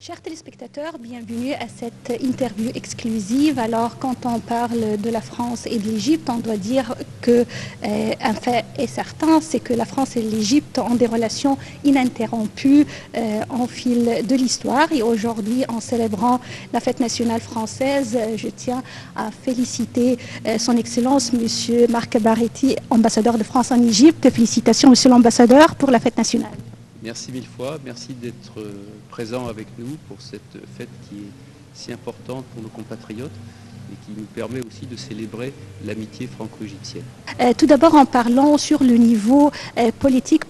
Chers téléspectateurs, bienvenue à cette interview exclusive. Alors, quand on parle de la France et de l'Égypte, on doit dire que un fait est certain, c'est que la France et l'Égypte ont des relations ininterrompues en fil de l'histoire. Et aujourd'hui, en célébrant la fête nationale française, je tiens à féliciter son Excellence, Monsieur Marc Baretti, ambassadeur de France en Égypte. Félicitations, Monsieur l'ambassadeur, pour la fête nationale. Merci mille fois, merci d'être présent avec nous pour cette fête qui est si importante pour nos compatriotes et qui nous permet aussi de célébrer l'amitié franco-égyptienne. Tout d'abord, en parlant sur le niveau politique,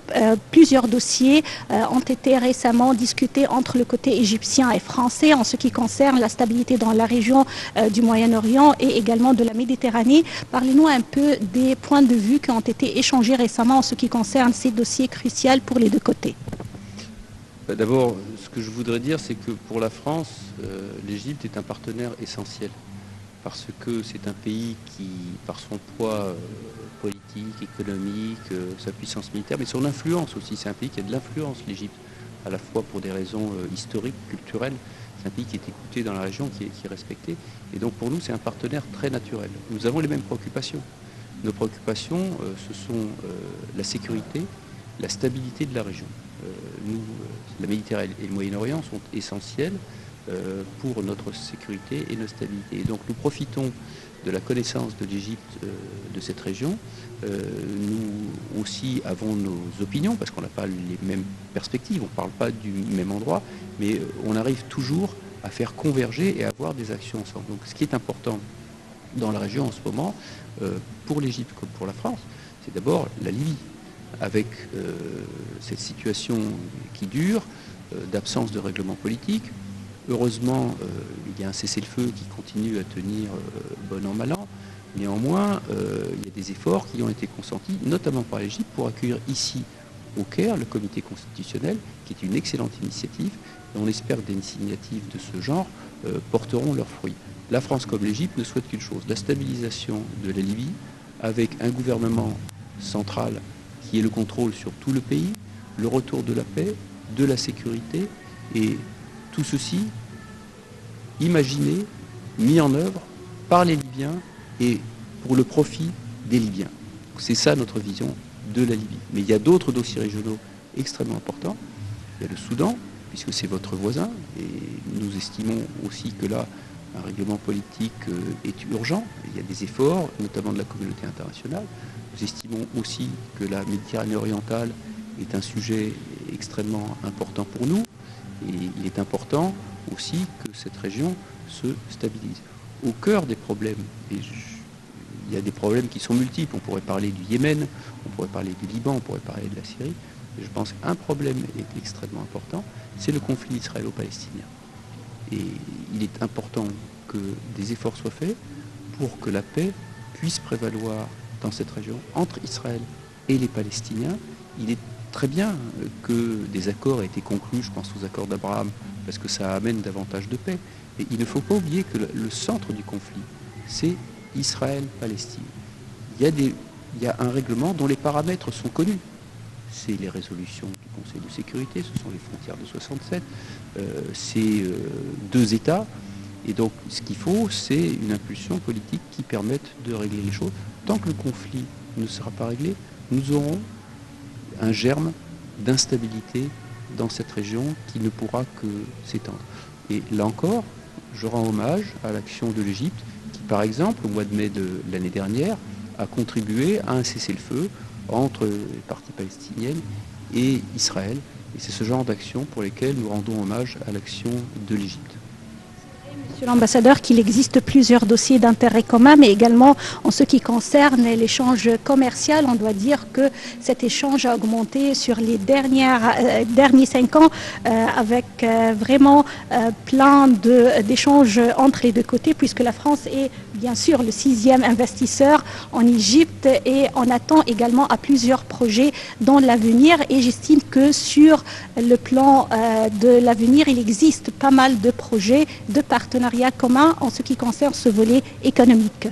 plusieurs dossiers ont été récemment discutés entre le côté égyptien et français en ce qui concerne la stabilité dans la région du Moyen-Orient et également de la Méditerranée. Parlez-nous un peu des points de vue qui ont été échangés récemment en ce qui concerne ces dossiers cruciaux pour les deux côtés. D'abord, ce que je voudrais dire, c'est que pour la France, l'Égypte est un partenaire essentiel. Parce que c'est un pays qui, par son poids politique, économique, sa puissance militaire, mais son influence aussi, c'est un pays qui a de l'influence, l'Égypte, à la fois pour des raisons historiques, culturelles, c'est un pays qui est écouté dans la région, qui est respecté, et donc pour nous c'est un partenaire très naturel. Nous avons les mêmes préoccupations. Nos préoccupations, ce sont la sécurité, la stabilité de la région. La Méditerranée et le Moyen-Orient sont essentiels pour notre sécurité et notre stabilité. Et donc nous profitons de la connaissance de l'Égypte, de cette région. Nous aussi avons nos opinions, parce qu'on n'a pas les mêmes perspectives, on ne parle pas du même endroit, mais on arrive toujours à faire converger et à avoir des actions ensemble. Donc ce qui est important dans la région en ce moment, pour l'Égypte comme pour la France, c'est d'abord la Libye, avec cette situation qui dure, d'absence de règlement politique. Heureusement, il y a un cessez-le-feu qui continue à tenir bon an, mal an. Néanmoins, il y a des efforts qui ont été consentis, notamment par l'Égypte, pour accueillir ici, au Caire, le comité constitutionnel, qui est une excellente initiative. Et on espère que des initiatives de ce genre porteront leurs fruits. La France comme l'Égypte ne souhaitent qu'une chose, la stabilisation de la Libye, avec un gouvernement central qui ait le contrôle sur tout le pays, le retour de la paix, de la sécurité, et tout ceci imaginé, mis en œuvre par les Libyens et pour le profit des Libyens. C'est ça notre vision de la Libye. Mais il y a d'autres dossiers régionaux extrêmement importants. Il y a le Soudan, puisque c'est votre voisin, et nous estimons aussi que là, un règlement politique est urgent. Il y a des efforts, notamment de la communauté internationale. Nous estimons aussi que la Méditerranée orientale est un sujet extrêmement important pour nous. Et il est important aussi que cette région se stabilise. Au cœur des problèmes, et il y a des problèmes qui sont multiples, on pourrait parler du Yémen, on pourrait parler du Liban, on pourrait parler de la Syrie, et je pense qu'un problème est extrêmement important, c'est le conflit israélo-palestinien. Et il est important que des efforts soient faits pour que la paix puisse prévaloir dans cette région entre Israël et les Palestiniens. Il est très bien que des accords aient été conclus, je pense aux accords d'Abraham, parce que ça amène davantage de paix. Et il ne faut pas oublier que le centre du conflit, c'est Israël-Palestine. Il y a un règlement dont les paramètres sont connus. C'est les résolutions du Conseil de sécurité, ce sont les frontières de 67, c'est deux États. Et donc ce qu'il faut, c'est une impulsion politique qui permette de régler les choses. Tant que le conflit ne sera pas réglé, nous aurons un germe d'instabilité dans cette région qui ne pourra que s'étendre. Et là encore, je rends hommage à l'action de l'Égypte qui, par exemple, au mois de mai de l'année dernière, a contribué à un cessez-le-feu entre les parties palestiniennes et Israël. Et c'est ce genre d'action pour lesquelles nous rendons hommage à l'action de l'Égypte. Monsieur l'ambassadeur, qu'il existe plusieurs dossiers d'intérêt commun, mais également en ce qui concerne l'échange commercial, on doit dire que cet échange a augmenté sur les derniers 5 ans avec vraiment plein d'échanges entre les deux côtés, puisque la France est bien sûr le 6e investisseur en Égypte et on attend également à plusieurs projets dans l'avenir. Et j'estime que sur le plan de l'avenir, il existe pas mal de projets, de partenariats communs en ce qui concerne ce volet économique.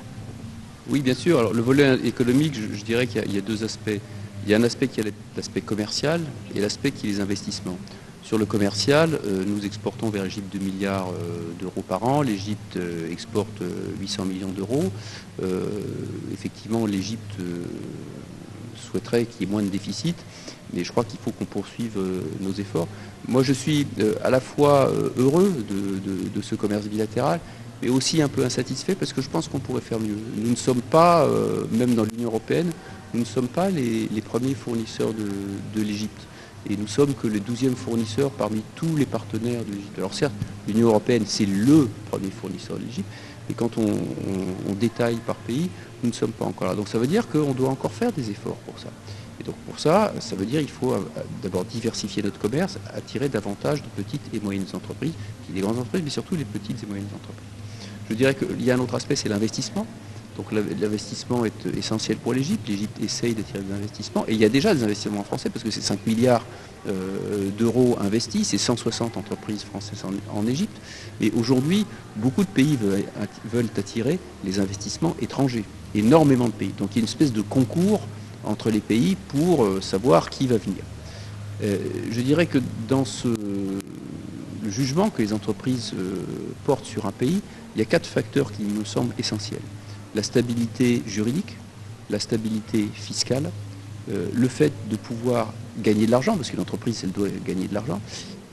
Oui, bien sûr. Alors, le volet économique, je dirais qu'il y a deux aspects. Il y a un aspect qui est l'aspect commercial et l'aspect qui est les investissements. Sur le commercial, nous exportons vers l'Égypte 2 milliards d'euros par an. L'Égypte exporte 800 millions d'euros. Effectivement, l'Égypte souhaiterait qu'il y ait moins de déficit, mais je crois qu'il faut qu'on poursuive nos efforts. Moi, je suis à la fois heureux de ce commerce bilatéral, mais aussi un peu insatisfait parce que je pense qu'on pourrait faire mieux. Nous ne sommes pas, même dans l'Union européenne, nous ne sommes pas les premiers fournisseurs de l'Égypte. Et nous sommes que le 12e fournisseur parmi tous les partenaires de l'Égypte. Alors certes, l'Union européenne, c'est le premier fournisseur de l'Égypte, mais quand on détaille par pays, nous ne sommes pas encore là. Donc ça veut dire qu'on doit encore faire des efforts pour ça. Et donc pour ça, ça veut dire qu'il faut d'abord diversifier notre commerce, attirer davantage de petites et moyennes entreprises, des grandes entreprises, mais surtout les petites et moyennes entreprises. Je dirais qu'il y a un autre aspect, c'est l'investissement. Donc l'investissement est essentiel pour l'Égypte. L'Égypte essaye d'attirer des investissements. Et il y a déjà des investissements français, parce que c'est 5 milliards d'euros investis, c'est 160 entreprises françaises en Égypte. Mais aujourd'hui, beaucoup de pays veulent attirer les investissements étrangers. Énormément de pays. Donc il y a une espèce de concours entre les pays pour savoir qui va venir. Je dirais que dans le jugement que les entreprises portent sur un pays, il y a 4 facteurs qui me semblent essentiels. La stabilité juridique, la stabilité fiscale, le fait de pouvoir gagner de l'argent, parce qu'une entreprise, elle doit gagner de l'argent,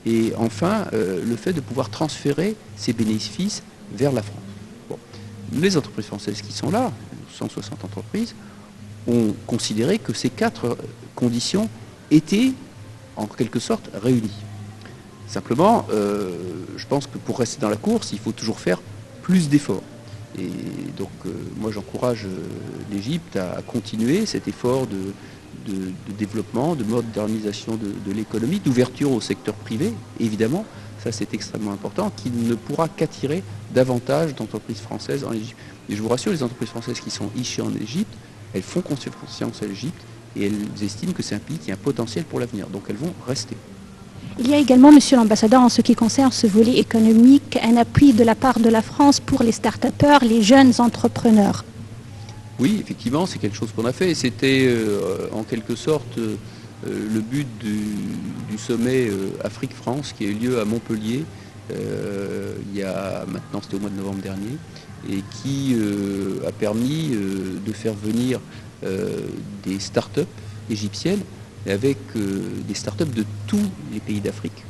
et enfin, le fait de pouvoir transférer ses bénéfices vers la France. Bon. Les entreprises françaises qui sont là, 160 entreprises, ont considéré que ces 4 conditions étaient, en quelque sorte, réunies. Simplement, je pense que pour rester dans la course, il faut toujours faire plus d'efforts. Et donc, moi, j'encourage l'Égypte à continuer cet effort de développement, de modernisation de l'économie, d'ouverture au secteur privé, évidemment. Ça, c'est extrêmement important, qui ne pourra qu'attirer davantage d'entreprises françaises en Égypte. Et je vous rassure, les entreprises françaises qui sont ici en Égypte, elles font confiance à l'Égypte et elles estiment que c'est un pays qui a un potentiel pour l'avenir. Donc, elles vont rester. Il y a également, Monsieur l'Ambassadeur, en ce qui concerne ce volet économique, un appui de la part de la France pour les start-upers, les jeunes entrepreneurs. Oui, effectivement, c'est quelque chose qu'on a fait. C'était en quelque sorte le but du sommet Afrique-France qui a eu lieu à Montpellier, il y a maintenant, c'était au mois de novembre dernier, et qui a permis de faire venir des start-up égyptiennes, avec des start-up de tous les pays d'Afrique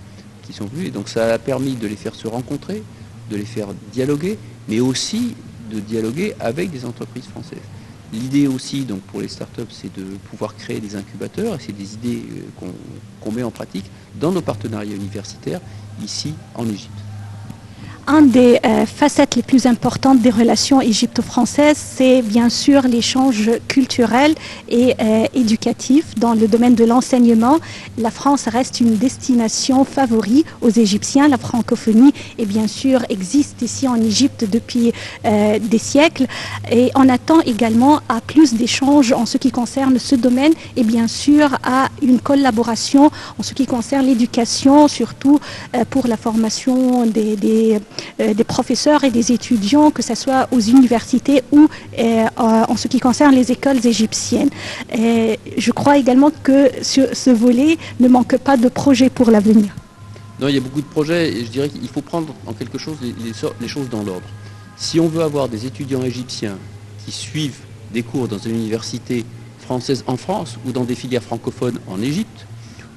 qui sont venus. Et donc ça a permis de les faire se rencontrer, de les faire dialoguer, mais aussi de dialoguer avec des entreprises françaises. L'idée aussi, donc, pour les start-up, c'est de pouvoir créer des incubateurs, et c'est des idées qu'on met en pratique dans nos partenariats universitaires ici en Égypte. Un des facettes les plus importantes des relations égypto-françaises, c'est bien sûr l'échange culturel et éducatif. Dans le domaine de l'enseignement, la France reste une destination favorite aux Égyptiens. La francophonie, et bien sûr, existe ici en Égypte depuis des siècles. Et on attend également à plus d'échanges en ce qui concerne ce domaine et bien sûr à une collaboration en ce qui concerne l'éducation, surtout pour la formation des professeurs et des étudiants, que ce soit aux universités ou en ce qui concerne les écoles égyptiennes. Je crois également que sur ce volet ne manque pas de projets pour l'avenir. Non, il y a beaucoup de projets et je dirais qu'il faut prendre en quelque chose les choses dans l'ordre. Si on veut avoir des étudiants égyptiens qui suivent des cours dans une université française en France ou dans des filières francophones en Égypte,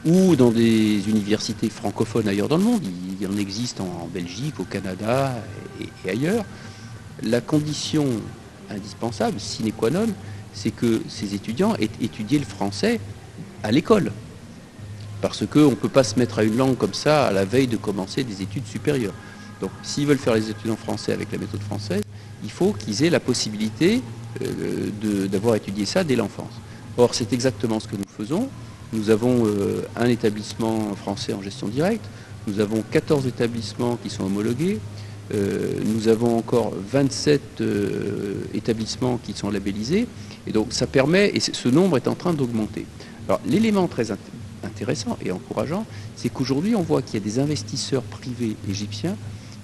ou dans des universités francophones ailleurs dans le monde, il y en existe en Belgique, au Canada et ailleurs, la condition indispensable, sine qua non, c'est que ces étudiants aient étudié le français à l'école. Parce qu'on ne peut pas se mettre à une langue comme ça à la veille de commencer des études supérieures. Donc s'ils veulent faire les études en français avec la méthode française, il faut qu'ils aient la possibilité d'avoir étudié ça dès l'enfance. Or, c'est exactement ce que nous faisons. Nous avons un établissement français en gestion directe, nous avons 14 établissements qui sont homologués, nous avons encore 27 établissements qui sont labellisés, et donc ça permet, et ce nombre est en train d'augmenter. Alors l'élément très intéressant et encourageant, c'est qu'aujourd'hui on voit qu'il y a des investisseurs privés égyptiens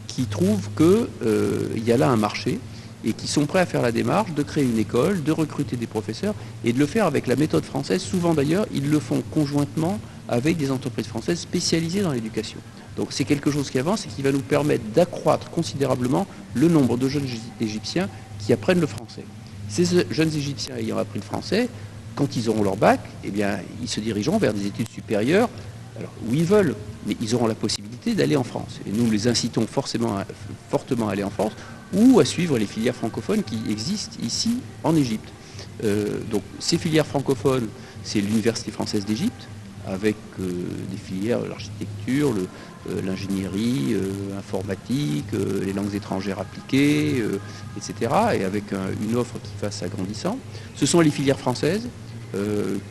qui trouvent qu'il y a là un marché, et qui sont prêts à faire la démarche de créer une école, de recruter des professeurs et de le faire avec la méthode française. Souvent d'ailleurs, ils le font conjointement avec des entreprises françaises spécialisées dans l'éducation. Donc c'est quelque chose qui avance et qui va nous permettre d'accroître considérablement le nombre de jeunes Égyptiens qui apprennent le français. Ces jeunes Égyptiens ayant appris le français, quand ils auront leur bac, eh bien, ils se dirigeront vers des études supérieures, alors, où ils veulent, mais ils auront la possibilité d'aller en France. Et nous les incitons fortement fortement à aller en France ou à suivre les filières francophones qui existent ici en Égypte. Donc ces filières francophones, c'est l'Université française d'Égypte, avec des filières, l'architecture, l'ingénierie, informatique, les langues étrangères appliquées, etc. Et avec une offre qui fasse agrandissant. Ce sont les filières françaises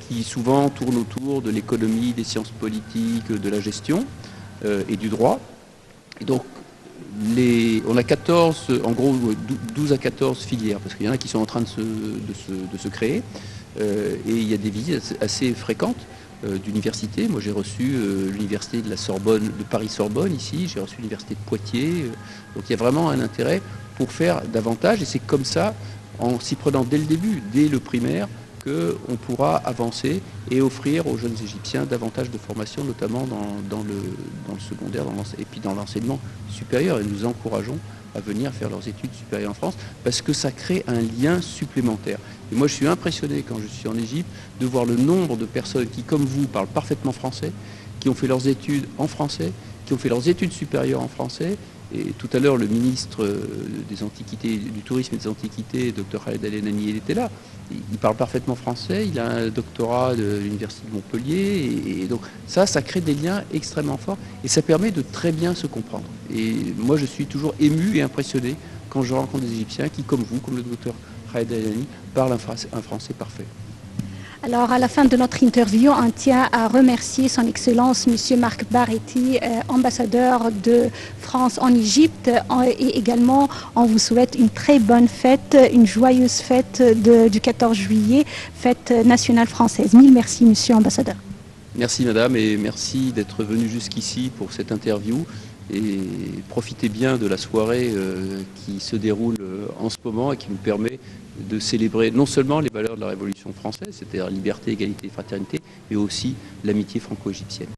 qui souvent tournent autour de l'économie, des sciences politiques, de la gestion et du droit. Et donc on a 14, en gros 12 à 14 filières, parce qu'il y en a qui sont en train de se créer, et il y a des visites assez fréquentes d'universités. Moi j'ai reçu l'université de la Sorbonne, de Paris-Sorbonne ici, j'ai reçu l'université de Poitiers, donc il y a vraiment un intérêt pour faire davantage, et c'est comme ça, en s'y prenant dès le début, dès le primaire, qu'on pourra avancer et offrir aux jeunes Égyptiens davantage de formation, notamment dans le secondaire et puis dans l'enseignement supérieur. Et nous encourageons à venir faire leurs études supérieures en France parce que ça crée un lien supplémentaire. Et moi, je suis impressionné quand je suis en Égypte de voir le nombre de personnes qui, comme vous, parlent parfaitement français, qui ont fait leurs études en français, qui ont fait leurs études supérieures en français. Et tout à l'heure, le ministre des Antiquités, du Tourisme et des Antiquités, Dr Khaled El-Enani, il était là. Il parle parfaitement français, il a un doctorat de l'Université de Montpellier. Et donc ça crée des liens extrêmement forts et ça permet de très bien se comprendre. Et moi, je suis toujours ému et impressionné quand je rencontre des Égyptiens qui, comme vous, comme le Dr Khaled El-Enani, parlent un français parfait. Alors, à la fin de notre interview, on tient à remercier son Excellence, M. Marc Baretti, ambassadeur de France en Égypte. Et également, on vous souhaite une très bonne fête, une joyeuse fête du 14 juillet, fête nationale française. Mille merci, Monsieur ambassadeur. Merci, Madame, et merci d'être venu jusqu'ici pour cette interview. Et profitez bien de la soirée qui se déroule en ce moment et qui nous permet de célébrer non seulement les valeurs de la Révolution française, c'est-à-dire liberté, égalité et fraternité, mais aussi l'amitié franco-égyptienne.